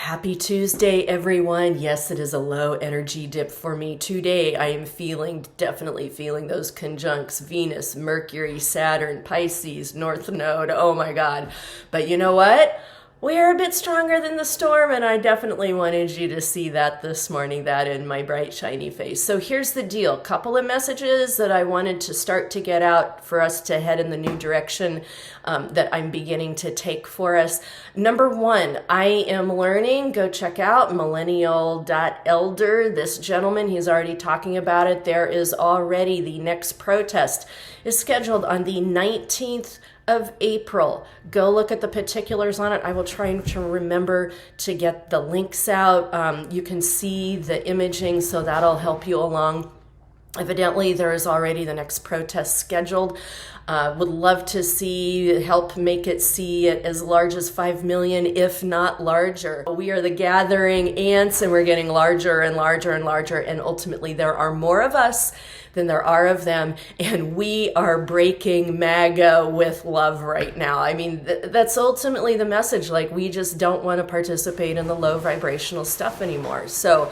Happy Tuesday, everyone. Yes, it is a low energy dip for me today. I am definitely feeling those conjuncts, Venus, Mercury, Saturn, Pisces, North Node. Oh my God. But you know what? We are a bit stronger than the storm, and I definitely wanted you to see that this morning, that in my bright, shiny face. So here's the deal. Couple of messages that I wanted to start to get out for us to head in the new direction that I'm beginning to take for us. Number one, I am learning, go check out millennial.elder. This gentleman, he's already talking about it. There is already the next protest is scheduled on the 19th of April. Go look at the particulars on it. I will try to remember to get the links out. You can see the imaging, so that'll help you along. Evidently, there is already the next protest scheduled. Would love to help make it see it as large as 5 million, if not larger. We are the gathering ants, and we're getting larger and larger and larger, and ultimately there are more of us than there are of them, and we are breaking MAGA with love right now. I mean, that's ultimately the message. Like, we just don't want to participate in the low vibrational stuff anymore. So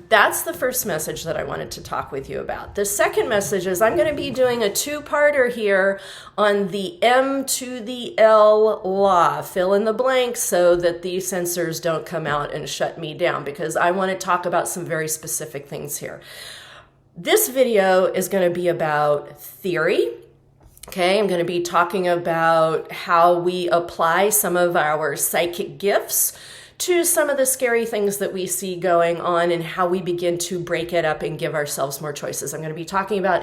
that's the first message that I wanted to talk with you about. The second message is I'm going to be doing a two-parter here on the M to the L law. Fill in the blanks so that the censors don't come out and shut me down, because I want to talk about some very specific things here. This video is going to be about theory. Okay, I'm going to be talking about how we apply some of our psychic gifts to some of the scary things that we see going on, and how we begin to break it up and give ourselves more choices. I'm going to be talking about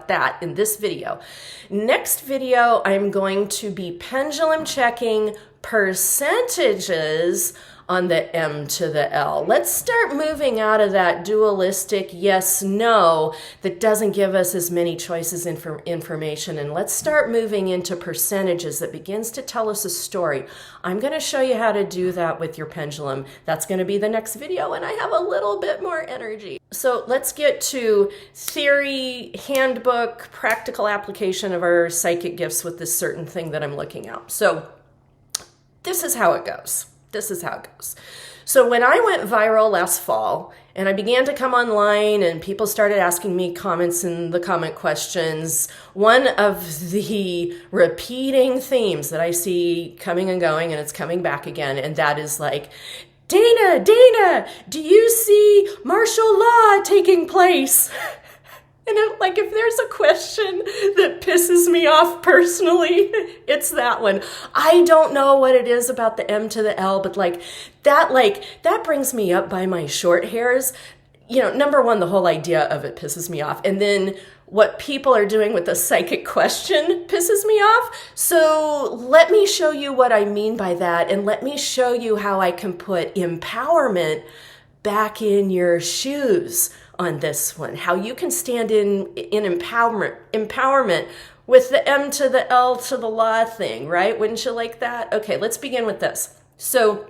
that in this video. Next video, I'm going to be pendulum checking percentages on the M to the L. Let's start moving out of that dualistic yes, no that doesn't give us as many choices information, and let's start moving into percentages that begins to tell us a story. I'm going to show you how to do that with your pendulum. That's going to be the next video, and I have a little bit more energy. So let's get to theory, handbook, practical application of our psychic gifts with this certain thing that I'm looking at. So this is how it goes. So when I went viral last fall and I began to come online and people started asking me comments in the comment questions, one of the repeating themes that I see coming and going, and it's coming back again, and that is like, Dana, do you see martial law taking place? And if there's a question that pisses me off personally, it's that one. I don't know what it is about the M to the L, but that brings me up by my short hairs. You know, number one, the whole idea of it pisses me off. And then what people are doing with the psychic question pisses me off. So let me show you what I mean by that, and let me show you how I can put empowerment back in your shoes on this one, how you can stand in empowerment with the M to the L to the law thing, right? Wouldn't you like that? Okay, let's begin with this. So,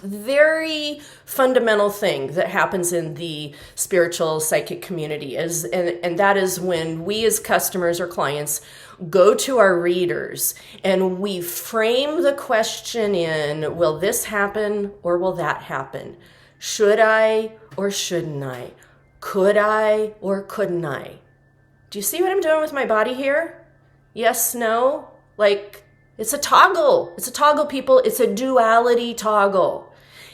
very fundamental thing that happens in the spiritual psychic community is, and that is when we as customers or clients go to our readers and we frame the question in, will this happen or will that happen? Should I or shouldn't I? Could I or couldn't I? Do you see what I'm doing with my body here? Yes, no? Like, it's a toggle. It's a toggle, people. It's a duality toggle.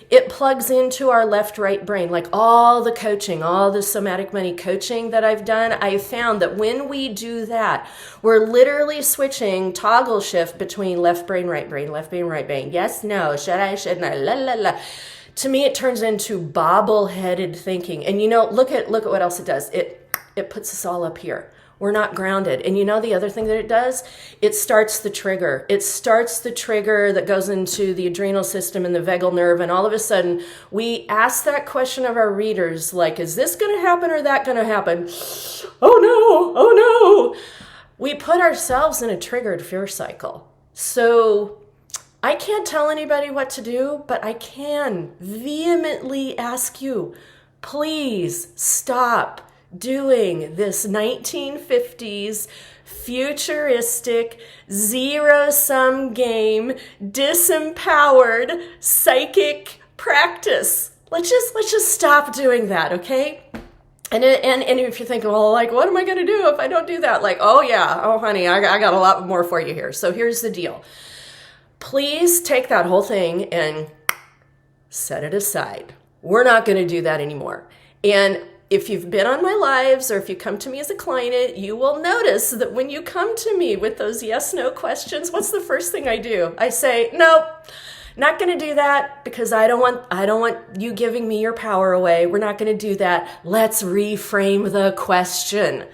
It plugs into our left-right brain. Like all the coaching, all the somatic money coaching that I've done, I found that when we do that, we're literally switching toggle shift between left brain, right brain, left brain, right brain. Yes, no, should I, shouldn't I, la, la, la. To me, it turns into bobble-headed thinking. And you know, look at what else it does. It puts us all up here. We're not grounded. And you know the other thing that it does? It starts the trigger. It starts the trigger that goes into the adrenal system and the vagal nerve. And all of a sudden, we ask that question of our readers, like, is this going to happen or that going to happen? Oh no. We put ourselves in a triggered fear cycle. So I can't tell anybody what to do, but I can vehemently ask you, please stop doing this 1950s futuristic zero-sum game, disempowered psychic practice. Let's just stop doing that, okay? And if you're thinking, well, like, what am I going to do if I don't do that? Like, oh yeah, oh honey, I got a lot more for you here. So here's the deal. Please take that whole thing and set it aside. We're not going to do that anymore. And if you've been on my lives or if you come to me as a client, you will notice that when you come to me with those yes/no questions, what's the first thing I do? I say, nope, not going to do that because I don't want you giving me your power away. We're not going to do that. Let's reframe the question.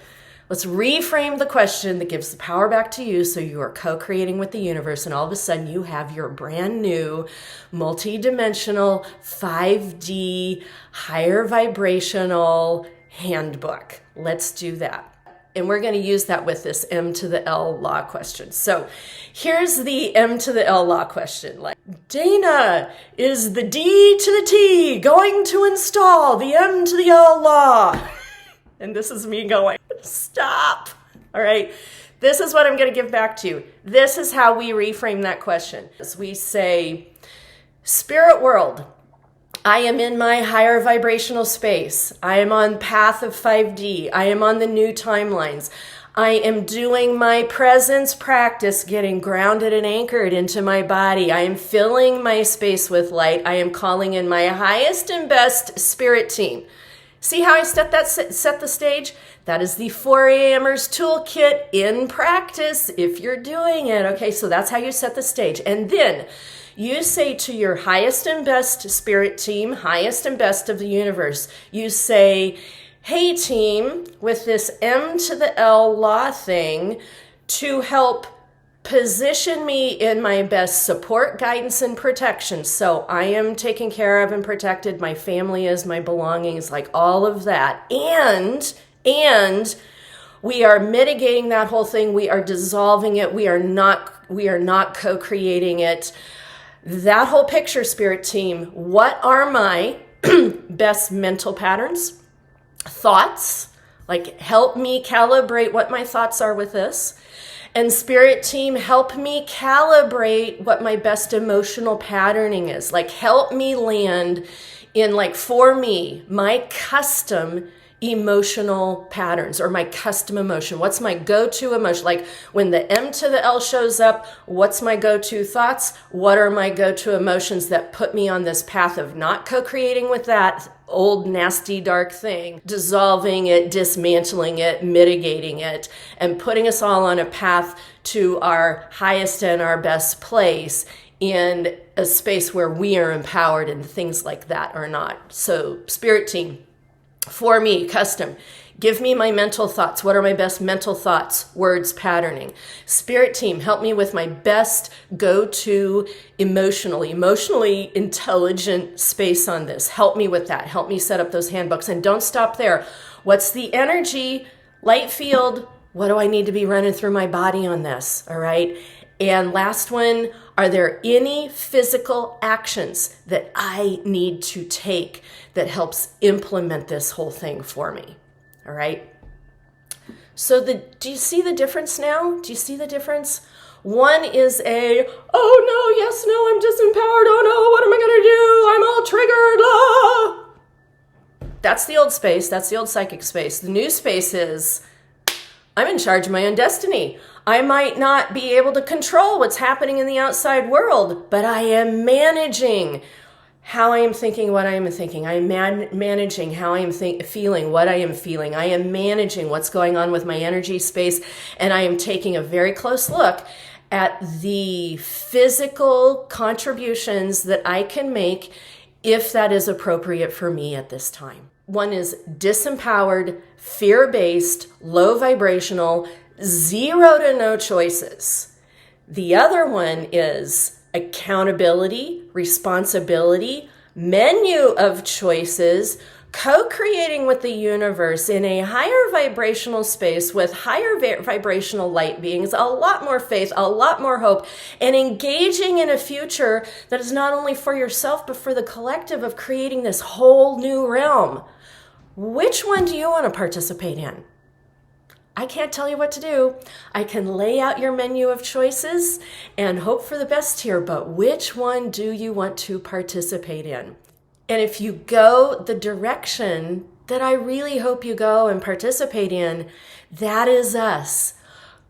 Let's reframe the question that gives the power back to you so you are co-creating with the universe, and all of a sudden you have your brand new multi-dimensional 5D higher vibrational handbook. Let's do that. And we're going to use that with this M to the L law question. So here's the M to the L law question. Like, Dana, is the D to the T going to install the M to the L law? And this is me going, stop. All right. This is what I'm going to give back to you. This is how we reframe that question. As we say, spirit world, I am in my higher vibrational space. I am on path of 5D. I am on the new timelines. I am doing my presence practice, getting grounded and anchored into my body. I am filling my space with light. I am calling in my highest and best spirit team. See how I set the stage? That is the 4AMers toolkit in practice if you're doing it. Okay, so that's how you set the stage. And then you say to your highest and best spirit team, highest and best of the universe, you say, hey team, with this M to the L law thing to help position me in my best support, guidance, and protection. So I am taken care of and protected. My family is, my belongings, like all of that. And we are mitigating that whole thing. We are dissolving it. We are not co-creating it. That whole picture, spirit team, what are my best mental patterns, thoughts? Like, help me calibrate what my thoughts are with this. And spirit team, help me calibrate what my best emotional patterning is. Like, help me land in, like, for me, my custom emotional patterns or my custom emotion. What's my go-to emotion? Like, when the M to the L shows up, what's my go-to thoughts? What are my go-to emotions that put me on this path of not co-creating with that old, nasty, dark thing, dissolving it, dismantling it, mitigating it, and putting us all on a path to our highest and our best place in a space where we are empowered and things like that are not. So, spirit team, for me, custom, give me my mental thoughts. What are my best mental thoughts, words, patterning? Spirit team, help me with my best go-to emotionally intelligent space on this. Help me with that. Help me set up those handbooks. And don't stop there. What's the energy, light field? What do I need to be running through my body on this? All right. And last one, are there any physical actions that I need to take that helps implement this whole thing for me? All right. So do you see the difference now? Do you see the difference? One is oh no, yes, no, I'm disempowered. Oh no, what am I going to do? I'm all triggered. That's the old space. That's the old psychic space. The new space is, I'm in charge of my own destiny. I might not be able to control what's happening in the outside world, but I am managing how I am thinking, what I am thinking. I am managing how I am feeling, what I am feeling. I am managing what's going on with my energy space, and I am taking a very close look at the physical contributions that I can make if that is appropriate for me at this time. One is disempowered, fear-based, low vibrational, 0 to no choices. The other one is accountability, responsibility, menu of choices, co-creating with the universe in a higher vibrational space with higher vibrational light beings, a lot more faith, a lot more hope, and engaging in a future that is not only for yourself, but for the collective of creating this whole new realm. Which one do you want to participate in? I can't tell you what to do. I can lay out your menu of choices and hope for the best here, but which one do you want to participate in? And if you go the direction that I really hope you go and participate in, that is us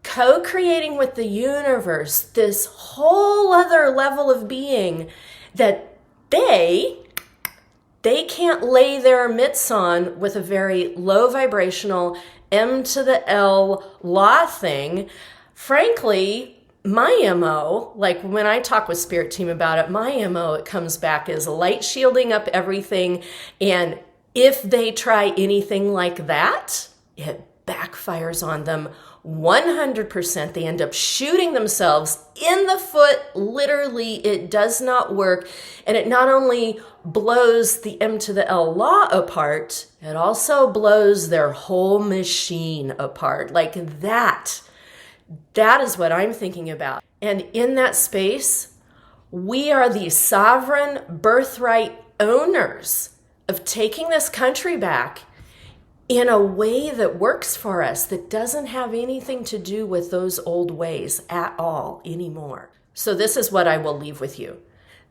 co-creating with the universe this whole other level of being that they can't lay their mitts on with a very low vibrational M to the L law thing. Frankly, my MO, like when I talk with Spirit Team about it, my MO, it comes back as light shielding up everything. And if they try anything like that, it backfires on them 100%. They end up shooting themselves in the foot. Literally, it does not work. And it not only blows the M to the L law apart, it also blows their whole machine apart. Like that. That is what I'm thinking about. And in that space, we are the sovereign birthright owners of taking this country back in a way that works for us, that doesn't have anything to do with those old ways at all anymore. So this is what I will leave with you.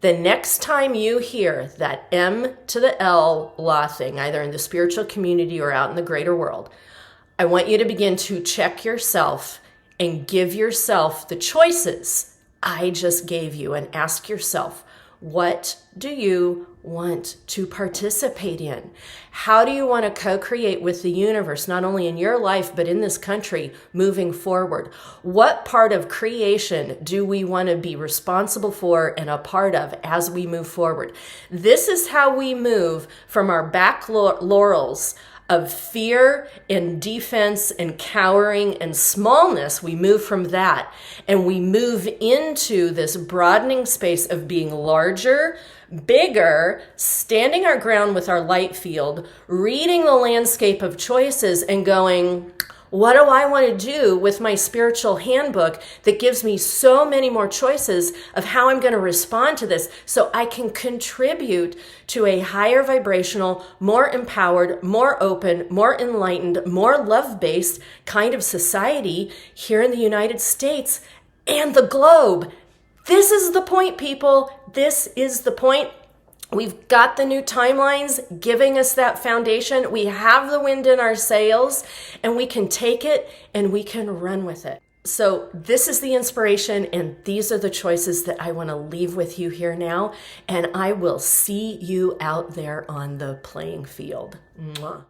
The next time you hear that M to the L law thing, either in the spiritual community or out in the greater world, I want you to begin to check yourself and give yourself the choices I just gave you and ask yourself, what do you want to participate in? How do you want to co-create with the universe, not only in your life, but in this country moving forward? What part of creation do we want to be responsible for and a part of as we move forward? This is how we move from our back laurels of fear and defense and cowering and smallness. We move from that and we move into this broadening space of being larger, bigger, standing our ground with our light field, reading the landscape of choices and going, what do I want to do with my spiritual handbook that gives me so many more choices of how I'm going to respond to this so I can contribute to a higher vibrational, more empowered, more open, more enlightened, more love-based kind of society here in the United States and the globe. This is the point, people. This is the point. We've got the new timelines giving us that foundation. We have the wind in our sails and we can take it and we can run with it. So this is the inspiration and these are the choices that I want to leave with you here now. And I will see you out there on the playing field. Mwah.